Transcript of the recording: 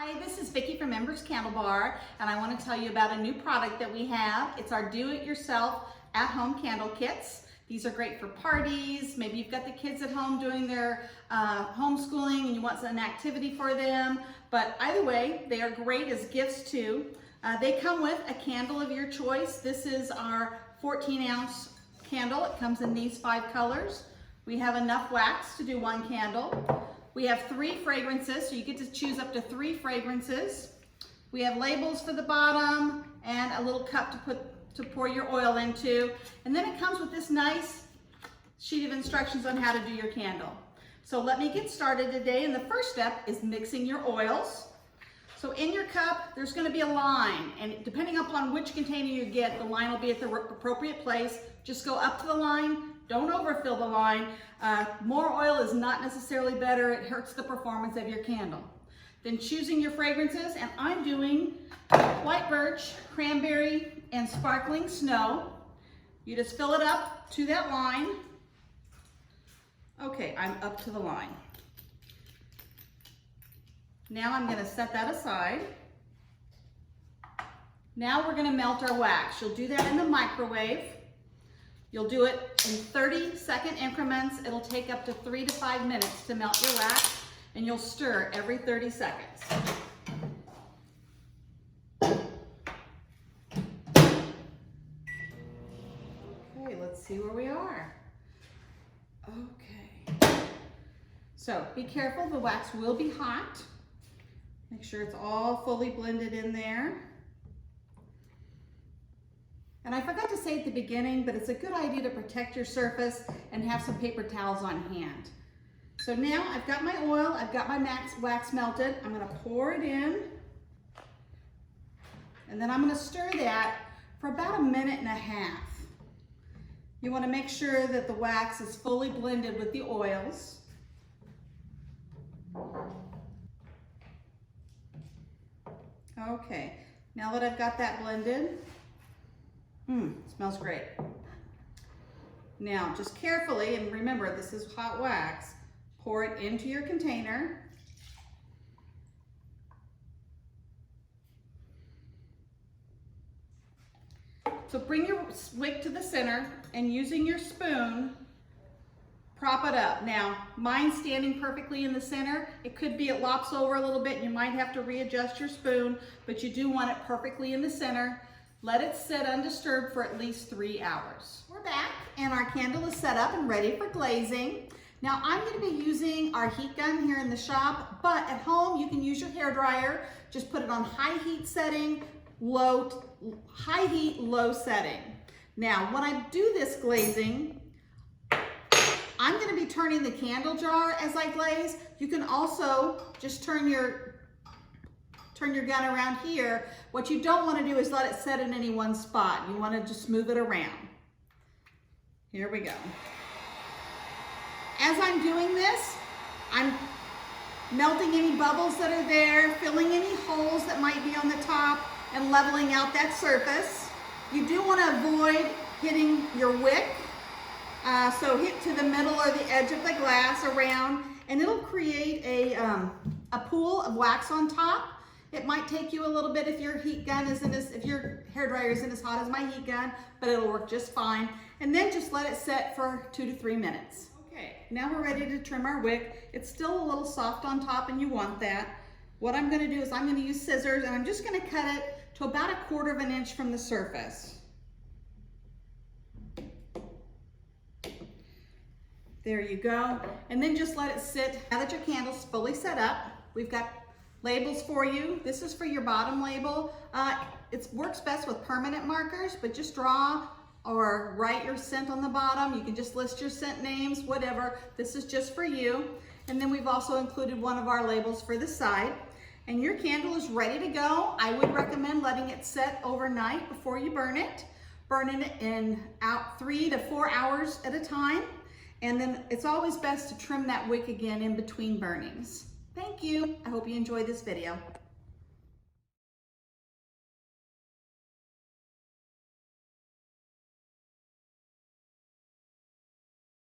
Hi, this is Vicki from Embers Candle Bar, and I want to tell you about a new product that we have. It's our do-it-yourself at-home candle kits. These are great for parties. Maybe you've got the kids at home doing their homeschooling and you want an activity for them. But either way, they are great as gifts too. They come with a candle of your choice. This is our 14-ounce candle. It comes in these 5 colors. We have enough wax to do 1 candle. We have 3 fragrances, so you get to choose up to 3 fragrances. We have labels for the bottom and a little cup to pour your oil into. And then it comes with this nice sheet of instructions on how to do your candle. So let me get started today. And the first step is mixing your oils. So in your cup, there's going to be a line, and depending upon which container you get, the line will be at the appropriate place. Just go up to the line. Don't overfill the line. More oil is not necessarily better. It hurts the performance of your candle. Then choosing your fragrances, and I'm doing white birch, cranberry, and sparkling snow. You just fill it up to that line. Okay, I'm up to the line. Now I'm going to set that aside. Now we're going to melt our wax. You'll do that in the microwave. You'll do it in 30-second increments. It'll take up to 3 to 5 minutes to melt your wax, and you'll stir every 30 seconds. Okay, let's see where we are. Okay. So be careful, the wax will be hot. Make sure it's all fully blended in there. And I forgot to say at the beginning, but it's a good idea to protect your surface and have some paper towels on hand. So now I've got my oil, I've got my wax melted. I'm going to pour it in. And then I'm going to stir that for about 1.5 minutes. You want to make sure that the wax is fully blended with the oils. Okay, now that I've got that blended, smells great. Now, just carefully, and remember, this is hot wax, pour it into your container. So bring your wick to the center, and using your spoon, prop it up. Now, mine's standing perfectly in the center. It could be it lops over a little bit, and you might have to readjust your spoon, but you do want it perfectly in the center. Let it sit undisturbed for at least 3 hours. We're back, and our candle is set up and ready for glazing. Now, I'm going to be using our heat gun here in the shop, but at home you can use your hair dryer. Just put it on high heat setting, high heat, low setting. Now, when I do this glazing, I'm going to be turning the candle jar as I glaze. You can also just turn your gun around here. What you don't want to do is let it set in any one spot. You want to just move it around. Here we go. As I'm doing this, I'm melting any bubbles that are there, filling any holes that might be on the top, and leveling out that surface. You do want to avoid hitting your wick. So hit to the middle or the edge of the glass around, and it'll create a pool of wax on top. It might take you a little bit if your heat gun isn't if your hair dryer isn't as hot as my heat gun, but it'll work just fine. And then just let it set for 2 to 3 minutes. Okay, now we're ready to trim our wick. It's still a little soft on top, and you want that. What I'm going to do is I'm going to use scissors, and I'm just going to cut it to about 1/4 inch from the surface. There you go. And then just let it sit. Now that your candle's fully set up, we've got labels for you. This is for your bottom label. It works best with permanent markers, but just draw or write your scent on the bottom. You can just list your scent names, whatever. This is just for you. And then we've also included one of our labels for the side. And your candle is ready to go. I would recommend letting it set overnight before you burn it. Burning it in 3 to 4 hours at a time. And then it's always best to trim that wick again in between burnings. Thank you. I hope you enjoyed this video.